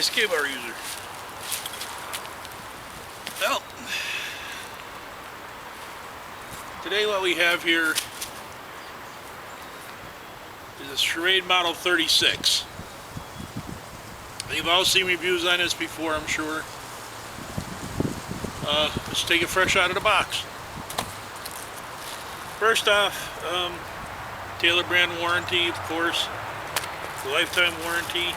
my skid bar user. Well, today what we have here is a Schrade Model 36. You've all seen reviews on this before, I'm sure. Let's take it fresh out of the box. First off, Taylor brand warranty, of course, the lifetime warranty.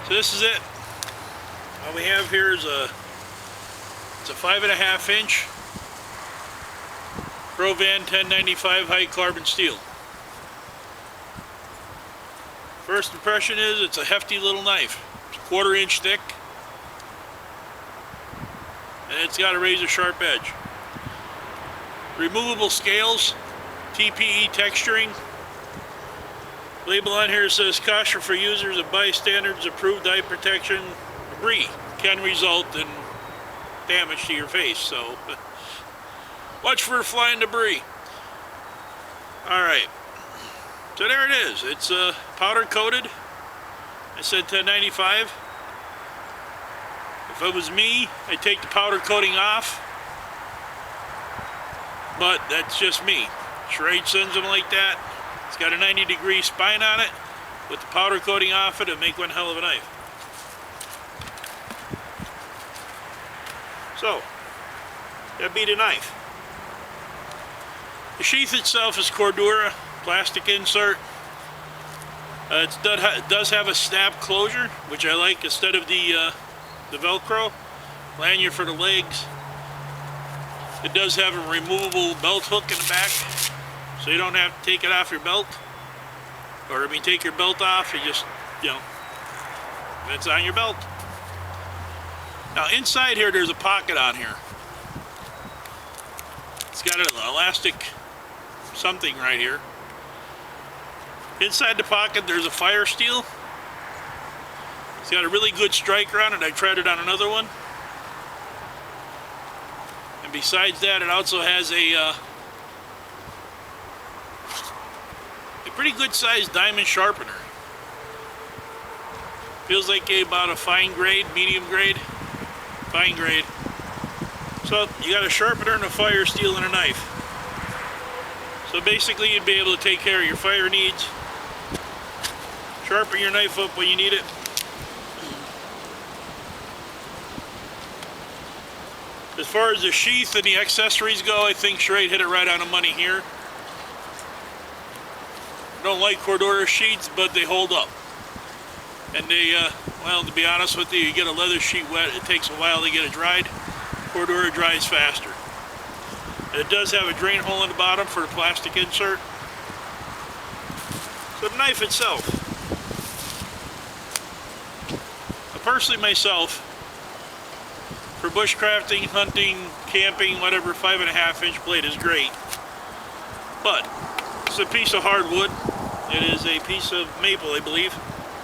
So this is it. What we have here is it's a 5.5 inch Grovan 1095 high carbon steel. First impression is it's a hefty little knife. It's a 1/4 inch thick, and it's got a razor sharp edge. Removable scales, TPE texturing. Label on here says caution for users of bystanders, approved eye protection. Debris can result in damage to your face, so watch for flying debris. Alright, so there it is. It's powder coated. I said 1095. If it was me, I'd take the powder coating off, but that's just me. Schrade sends them like that. It's got a 90-degree spine on it. With the powder coating off it'll make one hell of a knife. So, that'd be the knife. The sheath itself is Cordura, plastic insert. It does have a snap closure, which I like instead of the Velcro. Lanyard for the legs. It does have a removable belt hook in the back, so you don't have to take it off your belt. Or, I mean, take your belt off, you just, it's on your belt. Now, inside here, there's a pocket on here. It's got an elastic something right here. Inside the pocket, there's a fire steel. It's got a really good striker on it. I tried it on another one. And besides that, it also has a pretty good sized diamond sharpener. Feels like about a fine grade, medium grade, fine grade. So you got a sharpener and a fire steel and a knife. So basically you'd be able to take care of your fire needs, sharpen your knife up when you need it. As far as the sheath and the accessories go, I think Schrade hit it right on the money here. I don't like Cordura sheets, but they hold up. And they, well, to be honest with you, you get a leather sheet wet, it takes a while to get it dried. Cordura dries faster. And it does have a drain hole in the bottom for the plastic insert. So the knife itself. Personally myself, for bushcrafting, hunting, camping, whatever, 5.5 inch blade is great. But it's a piece of hardwood. It is a piece of maple, I believe.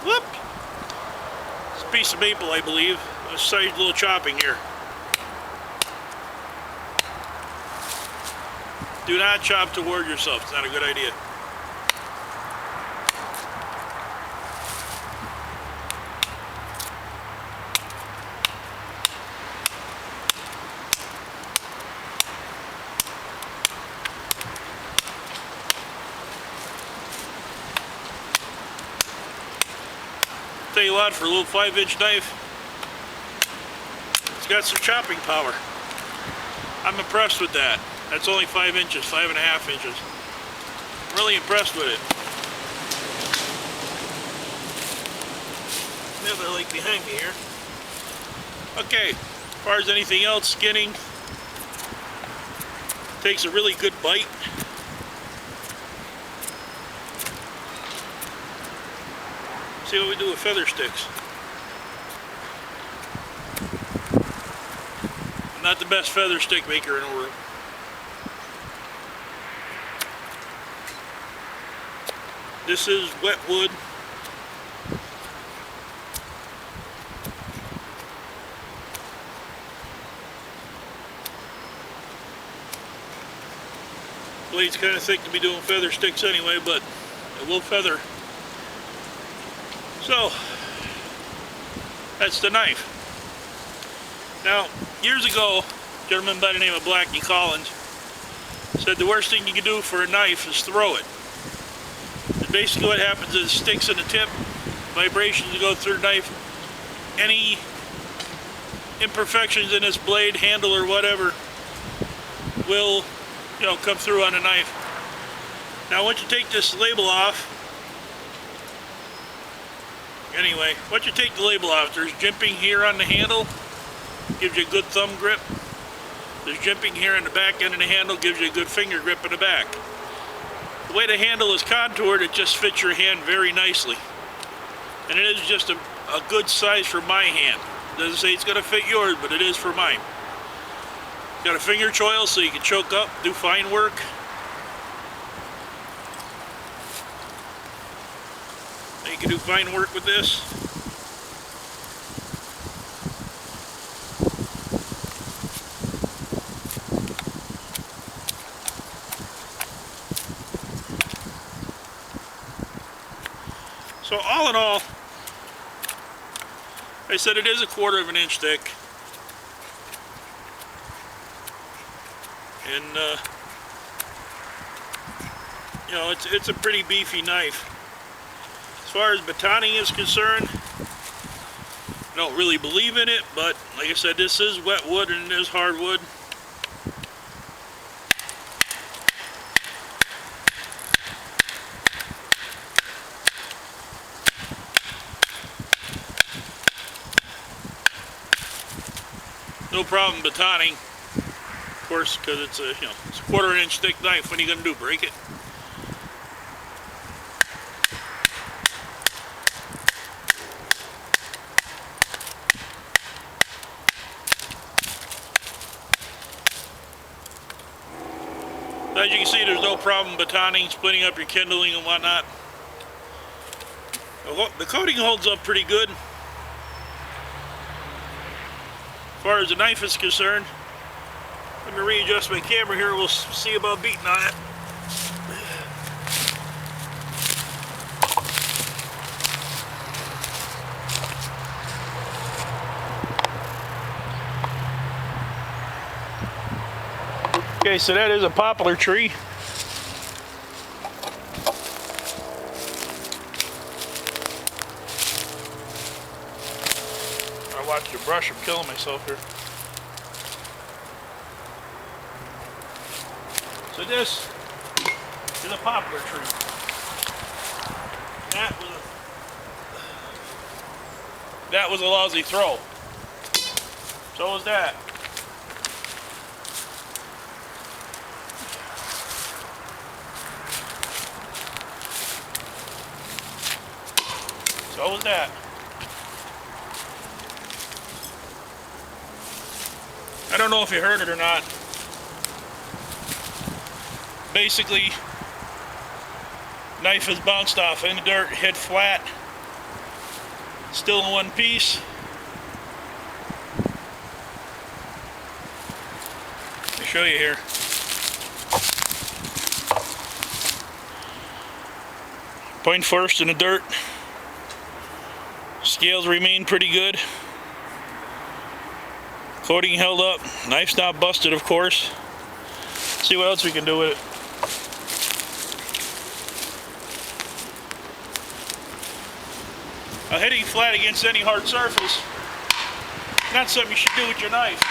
Whoop! It's a piece of maple, I believe. A slight little chopping here. Do not chop toward yourself. It's not a good idea. Tell you what, for a little 5-inch knife, it's got some chopping power. I'm impressed with that. That's only 5 inches, 5.5 inches. I'm really impressed with it. Now they're like behind me here. Okay, as far as anything else, skinning takes a really good bite. See what we do with feather sticks. I'm not the best feather stick maker in the world. This is wet wood. Blade's kind of thick to be doing feather sticks anyway, but it will feather. So, That's the knife. Now, years ago, a gentleman by the name of Blackie Collins said the worst thing you can do for a knife is throw it. And basically what happens is it sticks in the tip, vibrations go through the knife, any imperfections in this blade, handle, or whatever will, come through on the knife. Now once you take this label off, once you take the label off, there's jimping here on the handle, gives you a good thumb grip. There's jimping here in the back end of the handle, gives you a good finger grip in the back. The way the handle is contoured, it just fits your hand very nicely. And it is just a good size for my hand. It doesn't say it's going to fit yours, but it is for mine. Got a finger choil so you can choke up, do fine work. You can do fine work with this. So all in all, I said it is 1/4 of an inch thick. And it's a pretty beefy knife. As far as batoning is concerned, I don't really believe in it, but like I said, this is wet wood and it is hardwood. No problem batoning, of course, because it's a 1/4 inch thick knife. What are you going to do? Break it? As you can see, there's no problem batoning, splitting up your kindling and whatnot. The coating holds up pretty good. As far as the knife is concerned, let me readjust my camera here, we'll see about beating on it. Okay, so that is a poplar tree. I watched the brush, I'm killing myself here. So this is a poplar tree. That was a lousy throw. So was that. So was that. I don't know if you heard it or not. Basically, knife is bounced off in the dirt, head flat, still in one piece. Let me show you here. Point first in the dirt. Scales remain pretty good. Coating held up. Knife's not busted, of course. Let's see what else we can do with it. Now, hitting flat against any hard surface, not something you should do with your knife.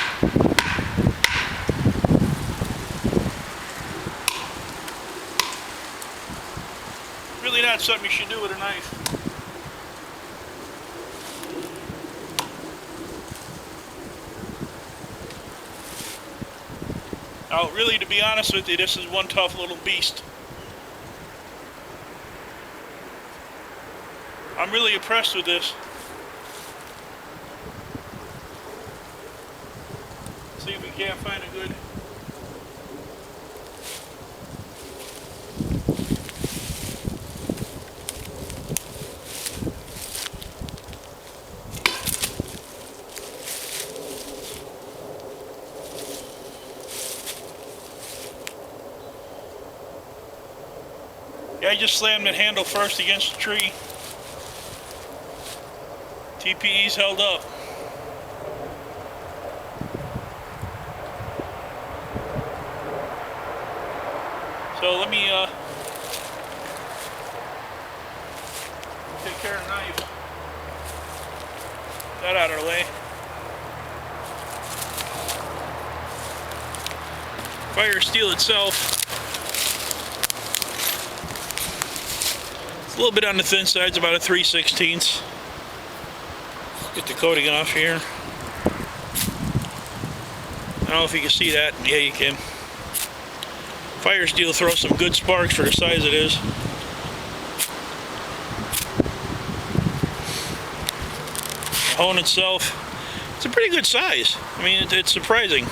Really not something you should do with a knife. Now, really, to be honest with you, this is one tough little beast. I'm really impressed with this. See if we can't find a good... Yeah, I just slammed that handle first against the tree. TPE's held up. So let me take care of the knife. That out of the way. Fire steel itself, it's a little bit on the thin side. It's about a 3/16. Get the coating off here. I don't know if you can see that. Yeah, you can. Fire steel throws some good sparks for the size it is. The hone itself, it's a pretty good size. I mean, it's surprising.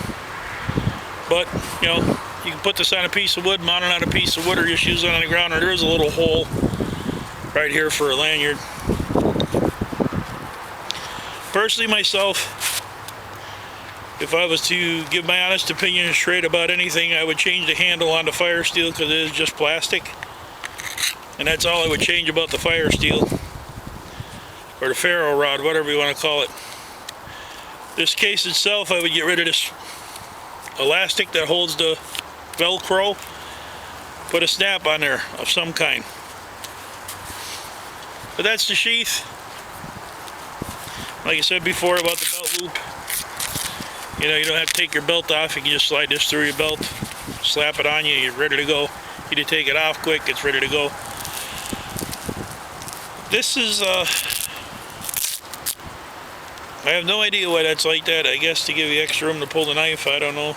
But, you know, you can put this on a piece of wood, mount it on a piece of wood, or just use it on the ground. Or there is a little hole right here for a lanyard. Personally, myself, if I was to give my honest opinion straight about anything, I would change the handle on the fire steel because it is just plastic. And that's all I would change about the fire steel. Or the ferro rod, whatever you want to call it. This case itself, I would get rid of this elastic that holds the Velcro. Put a snap on there of some kind. But that's the sheath. Like I said before about the belt loop. You know, you don't have to take your belt off. You can just slide this through your belt, slap it on you, you're ready to go. You need to take it off quick, it's ready to go. This is, I have no idea why that's like that. I guess to give you extra room to pull the knife, I don't know.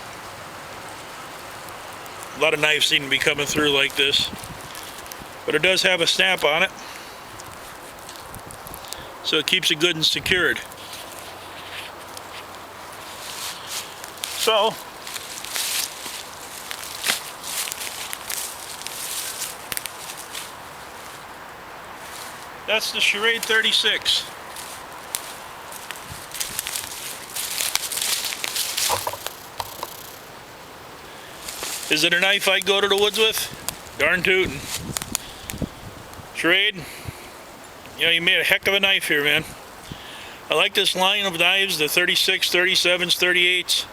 A lot of knives seem to be coming through like this. But it does have a snap on it. So it keeps it good and secured. So, that's the Schrade 36. Is it a knife I'd go to the woods with? Darn tootin'. Schrade, you know, you made a heck of a knife here, man. I like this line of knives, the 36, 37s, 38s.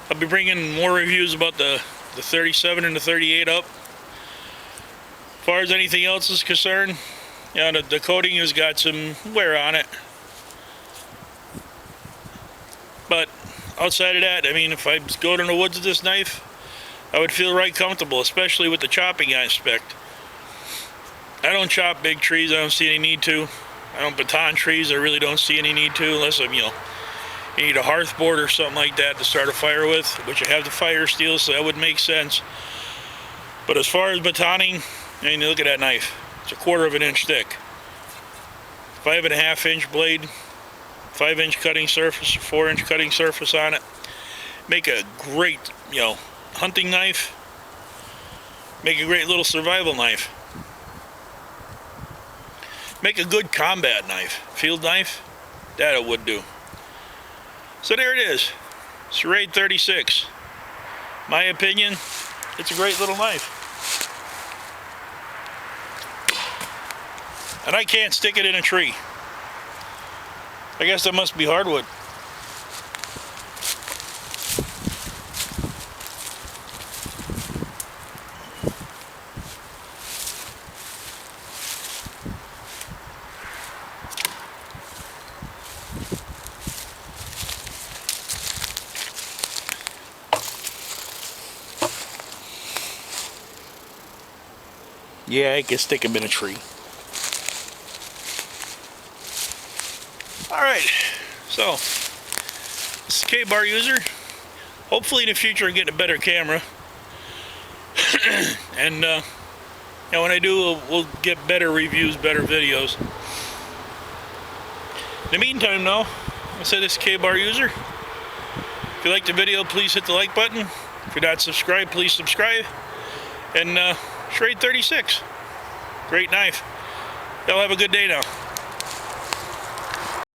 I'll be bringing more reviews about the 37 and the 38 up. As far as anything else is concerned, you know, the coating has got some wear on it. But outside of that, I mean, if I go to the woods with this knife, I would feel right comfortable, especially with the chopping aspect. I don't chop big trees, I don't see any need to. I don't baton trees, I really don't see any need to, unless I'm, you know, you need a hearth board or something like that to start a fire with, which I have the fire steel, so that would make sense. But as far as batoning, I mean, look at that knife. It's a 1/4 of an inch thick. 5.5 inch blade, 5 inch cutting surface, 4 inch cutting surface on it. Make a great, you know, hunting knife. Make a great little survival knife. Make a good combat knife, field knife. That it would do. So there it is, Schrade 36. My opinion, it's a great little knife. And I can't stick it in a tree. I guess that must be hardwood. Yeah, I can stick them in a tree. Alright, so this is K-Bar user. Hopefully in the future I get a better camera. And you know, when I do, we'll get better reviews, better videos. In the meantime though, I said this is K-Bar user. If you like the video, please hit the like button. If you're not subscribed, please subscribe. And Schrade 36. Great knife. Y'all have a good day now.